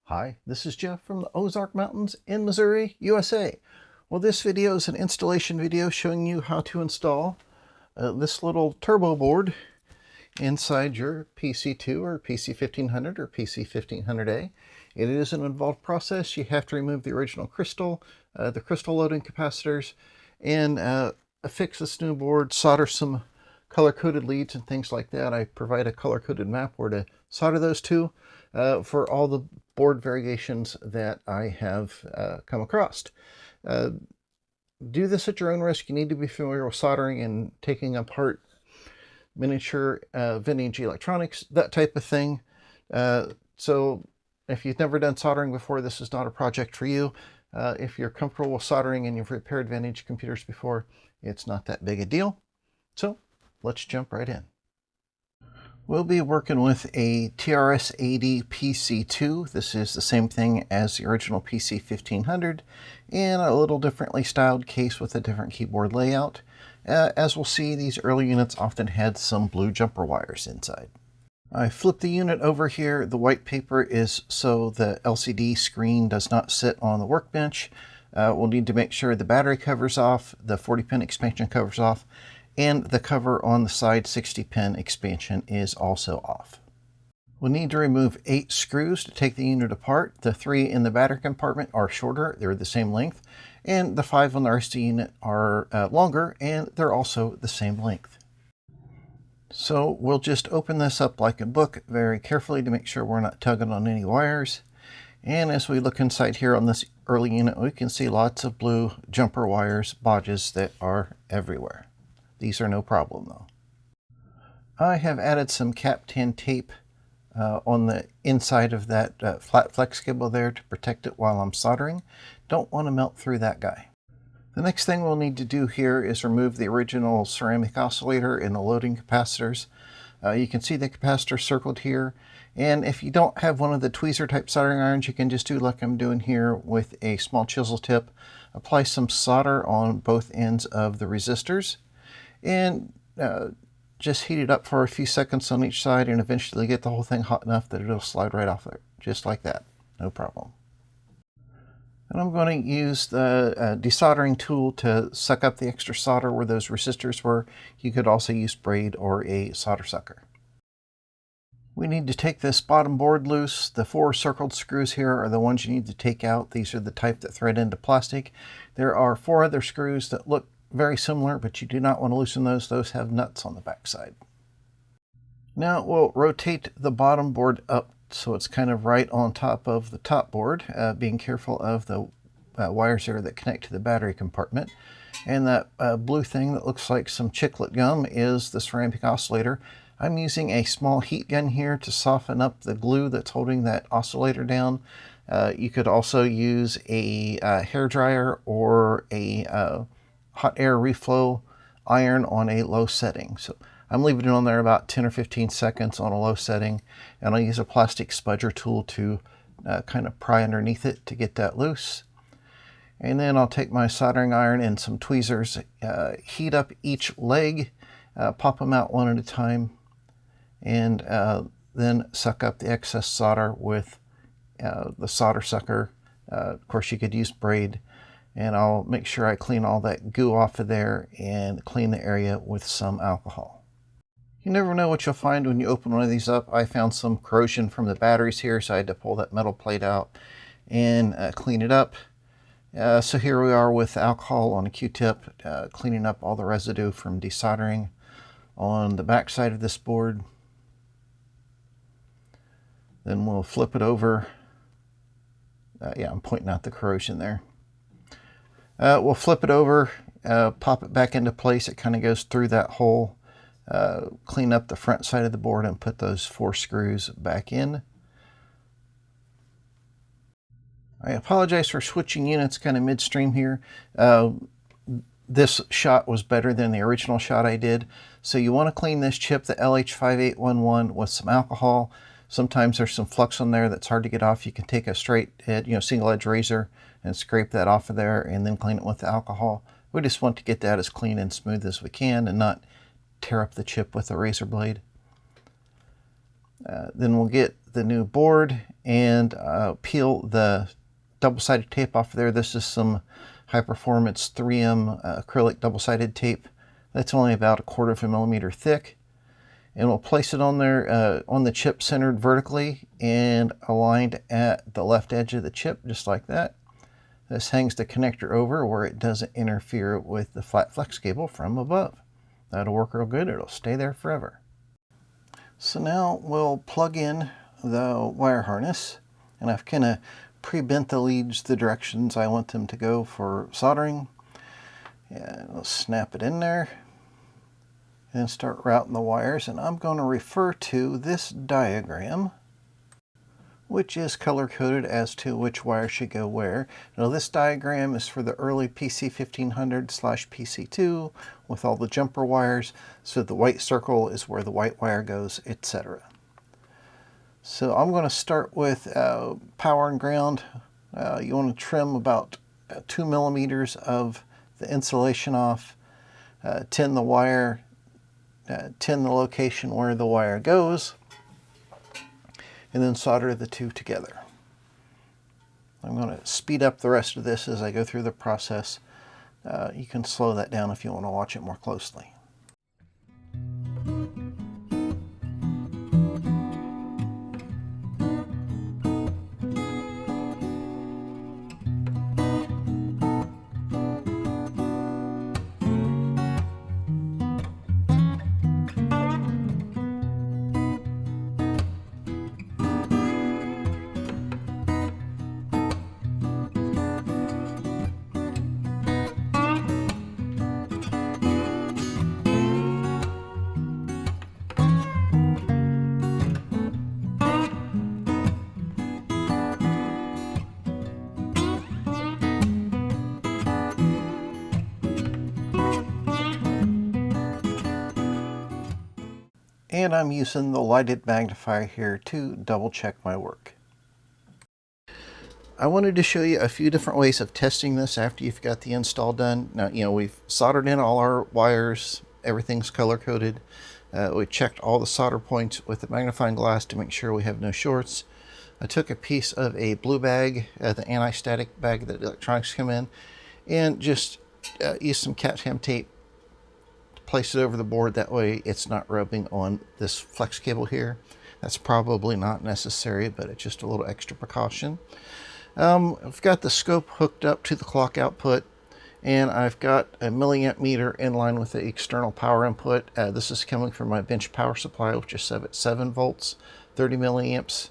Hi, this is Jeff from the Ozark Mountains in Missouri, USA. Well, this video is an installation video showing you how to install this little turbo board inside your PC-2 or PC-1500 or PC-1500A. It is an involved process. You have to remove the original crystal, the crystal loading capacitors, and affix this new board, solder some color-coded leads and things like that. I provide a color-coded map where to solder those to for all the board variations that I have come across. Do this at your own risk. You need to be familiar with soldering and taking apart miniature vintage electronics, that type of thing. So if you've never done soldering before, this is not a project for you. If you're comfortable with soldering and you've repaired vintage computers before, it's not that big a deal. So let's jump right in. We'll be working with a TRS-80 PC-2. This is the same thing as the original PC-1500 in a little differently styled case with a different keyboard layout. As we'll see, these early units often had some blue jumper wires inside. I flipped the unit over here. The white paper is so the LCD screen does not sit on the workbench. We'll need to make sure the battery cover's off, the 40-pin expansion cover's off, and the cover on the side 60-pin expansion is also off. We'll need to remove 8 screws to take the unit apart. The 3 in the battery compartment are shorter, they're the same length, and the 5 on the rest of the unit are longer, and they're also the same length. So we'll just open this up like a book very carefully to make sure we're not tugging on any wires. And as we look inside here on this early unit, we can see lots of blue jumper wires, bodges that are everywhere. These are no problem though. I have added some Cap-10 tape on the inside of that flat flex cable there to protect it while I'm soldering. Don't want to melt through that guy. The next thing we'll need to do here is remove the original ceramic oscillator and the loading capacitors. You can see the capacitor circled here, and if you don't have one of the tweezer type soldering irons, you can just do like I'm doing here with a small chisel tip. Apply some solder on both ends of the resistors and just heat it up for a few seconds on each side and eventually get the whole thing hot enough that it'll slide right off there, just like that, no problem. And I'm going to use the desoldering tool to suck up the extra solder where those resistors were. You could also use braid or a solder sucker. We need to take this bottom board loose. The 4 circled screws here are the ones you need to take out. These are the type that thread into plastic. There are 4 other screws that look very similar, but you do not want to loosen those. Those have nuts on the backside. Now we'll rotate the bottom board up so it's kind of right on top of the top board, being careful of the wires there that connect to the battery compartment. And that blue thing that looks like some chiclet gum is the ceramic oscillator. I'm using a small heat gun here to soften up the glue that's holding that oscillator down. You could also use a hair dryer or a hot air reflow iron on a low setting. So I'm leaving it on there about 10 or 15 seconds on a low setting, and I'll use a plastic spudger tool to kind of pry underneath it to get that loose. And then I'll take my soldering iron and some tweezers, heat up each leg, pop them out one at a time, and then suck up the excess solder with the solder sucker. Of course, you could use braid. And I'll make sure I clean all that goo off of there and clean the area with some alcohol. You never know what you'll find when you open one of these up. I found some corrosion from the batteries here, so I had to pull that metal plate out and clean it up. So here we are with alcohol on a Q-tip, cleaning up all the residue from desoldering on the back side of this board. Then we'll flip it over. Yeah, I'm pointing out the corrosion there. We'll flip it over, pop it back into place. It kind of goes through that hole. Clean up the front side of the board and put those 4 screws back in. I apologize for switching units kind of midstream here. This shot was better than the original shot I did. So you want to clean this chip, the LH5811, with some alcohol. Sometimes there's some flux on there that's hard to get off. You can take a straight edge, single edge razor, and scrape that off of there and then clean it with the alcohol. We just want to get that as clean and smooth as we can and not tear up the chip with a razor blade. Then we'll get the new board and peel the double-sided tape off of there. This is some high-performance 3M acrylic double-sided tape. That's only about 1/4 of a millimeter thick. And we'll place it on there on the chip centered vertically and aligned at the left edge of the chip, just like that. This hangs the connector over where it doesn't interfere with the flat flex cable from above. That'll work real good. It'll stay there forever. So now we'll plug in the wire harness, and I've kind of pre-bent the leads the directions I want them to go for soldering. And we'll snap it in there and start routing the wires, and I'm going to refer to this diagram, which is color-coded as to which wire should go where. Now this diagram is for the early PC-1500/PC-2 with all the jumper wires, so the white circle is where the white wire goes, etc. So I'm going to start with power and ground. You want to trim about 2 millimeters of the insulation off, tin the wire, tin the location where the wire goes, and then solder the two together. I'm going to speed up the rest of this as I go through the process. You can slow that down if you want to watch it more closely. And I'm using the lighted magnifier here to double check my work. I wanted to show you a few different ways of testing this after you've got the install done. Now, we've soldered in all our wires, everything's color coded. We checked all the solder points with the magnifying glass to make sure we have no shorts. I took a piece of a blue bag, the anti-static bag that electronics come in, and just used some Cat-Ham tape. Place it over the board, that way it's not rubbing on this flex cable here. That's probably not necessary, but it's just a little extra precaution. I've got the scope hooked up to the clock output, and I've got a milliamp meter in line with the external power input. This is coming from my bench power supply, which is set at 7 volts, 30 milliamps.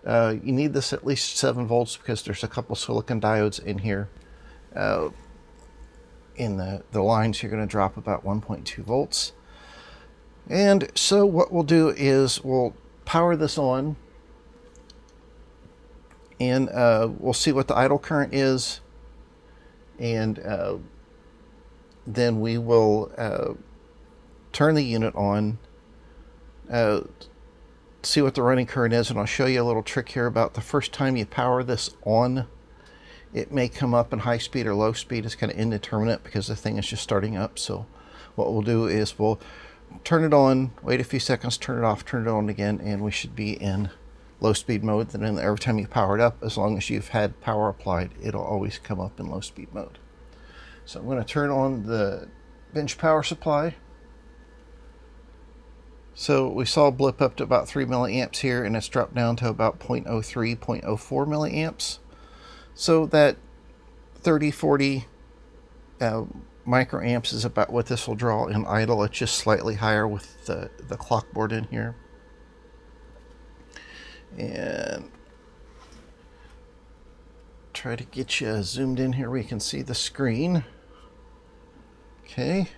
You need this at least 7 volts because there's a couple silicon diodes in here. In the lines, you're going to drop about 1.2 volts. And so what we'll do is we'll power this on, and we'll see what the idle current is, and then we will turn the unit on, see what the running current is, and I'll show you a little trick here about the first time you power this on. It may come up in high speed or low speed. It's kind of indeterminate because the thing is just starting up. So what we'll do is we'll turn it on, wait a few seconds, turn it off, turn it on again, and we should be in low speed mode. Then every time you power it up, as long as you've had power applied, it'll always come up in low speed mode. So I'm going to turn on the bench power supply. So we saw a blip up to about 3 milliamps here, and it's dropped down to about 0.03, 0.04 milliamps. So that 30, 40 microamps is about what this will draw in idle. It's just slightly higher with the clock board in here. And try to get you zoomed in here where you can see the screen. Okay.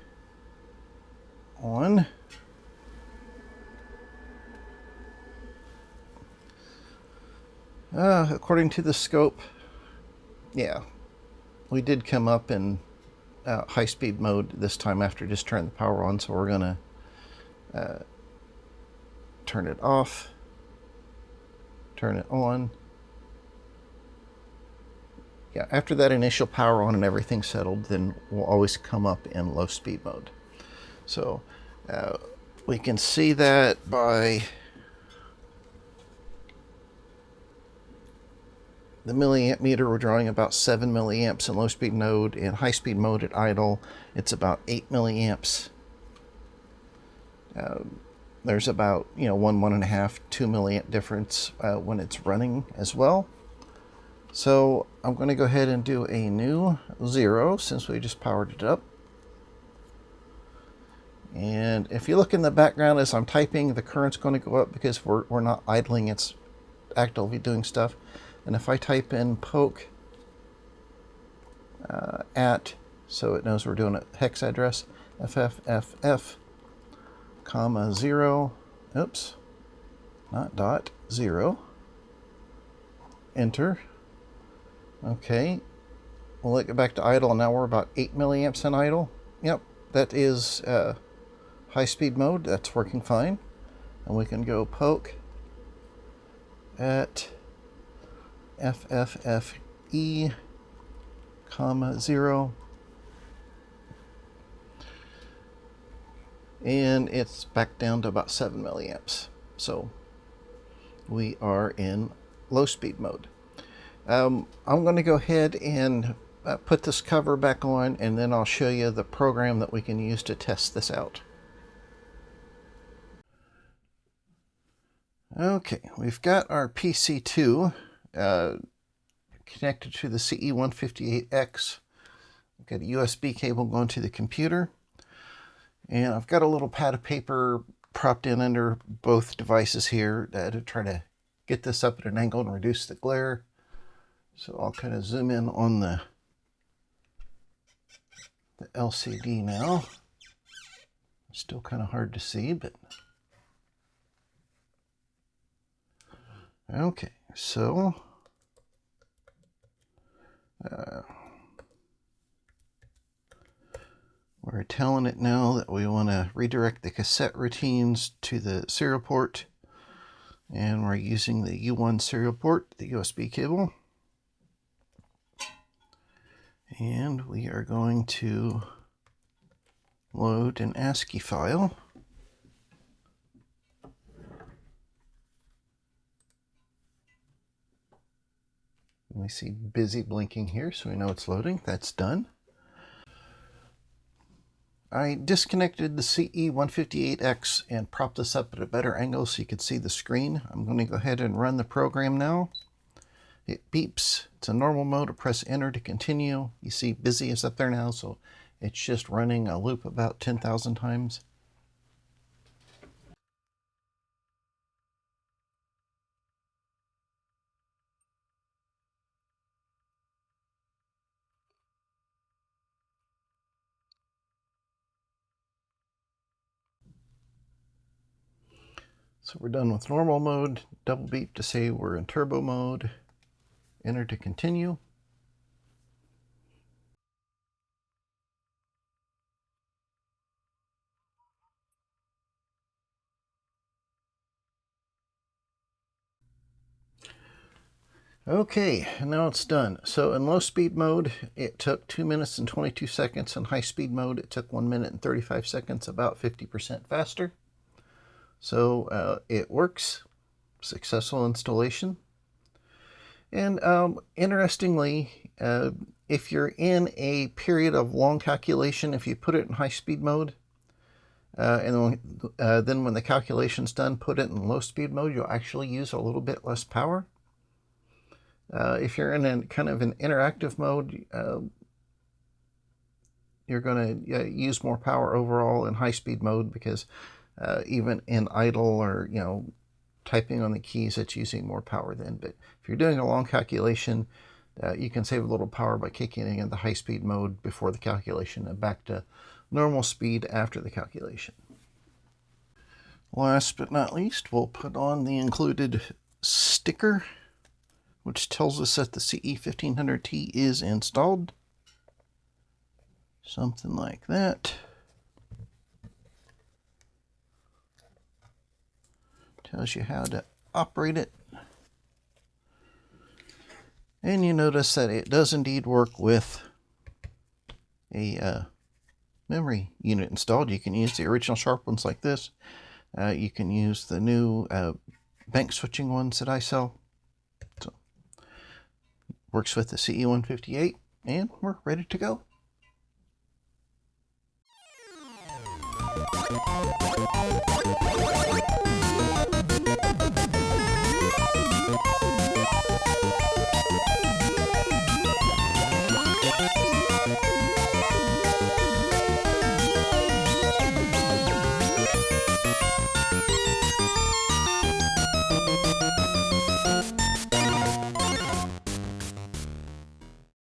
On. According to the scope, yeah, we did come up in high-speed mode this time after just turning the power on, so we're going to turn it off, turn it on, yeah, after that initial power on and everything settled, then we'll always come up in low speed mode. So we can see that by the milliamp meter. We're drawing about 7 milliamps in low speed mode. In high speed mode at idle, it's about 8 milliamps. There's about 1.5, 2 milliamp difference when it's running as well. So I'm going to go ahead and do a new 0 since we just powered it up. And if you look in the background as I'm typing, the current's going to go up because we're not idling, it's actively doing stuff. And if I type in poke at, so it knows we're doing a hex address, FFFF, comma 0, oops, not dot, 0, enter. Okay, we'll get back to idle, and now we're about 8 milliamps in idle. Yep, that is high speed mode. That's working fine. And we can go poke at FFFE, comma 0. And it's back down to about 7 milliamps. So we are in low speed mode. I'm going to go ahead and put this cover back on, and then I'll show you the program that we can use to test this out. Okay, we've got our PC-2 connected to the CE-1500X. We've got a USB cable going to the computer, and I've got a little pad of paper propped in under both devices here to try to get this up at an angle and reduce the glare. So I'll kind of zoom in on the LCD now. Still kind of hard to see, but okay, so we're telling it now that we want to redirect the cassette routines to the serial port, and we're using the U1 serial port, the USB cable, and we are going to load an ASCII file. We see busy blinking here, so we know it's loading. That's done. I disconnected the CE-158X and propped this up at a better angle so you could see the screen. I'm going to go ahead and run the program now. It beeps. It's a normal mode. I press enter to continue. You see busy is up there now, so it's just running a loop about 10,000 times. So we're done with normal mode. Double beep to say we're in turbo mode. Enter to continue. Okay, now it's done. So in low speed mode, it took 2 minutes and 22 seconds. In high speed mode, it took 1 minute and 35 seconds, about 50% faster. So it works. Successful installation. And interestingly, if you're in a period of long calculation, if you put it in high speed mode, and then when the calculation's done, put it in low speed mode, you'll actually use a little bit less power. If you're in a kind of an interactive mode, you're going to use more power overall in high speed mode, because even in idle or typing on the keys, it's using more power then. But if you're doing a long calculation, you can save a little power by kicking in the high speed mode before the calculation and back to normal speed after the calculation. Last but not least, we'll put on the included sticker, which tells us that the CE-1500T is installed. Something like that. Tells you how to operate it. And you notice that it does indeed work with a memory unit installed. You can use the original Sharp ones like this. You can use the new bank switching ones that I sell. So, works with the CE-1500, and we're ready to go.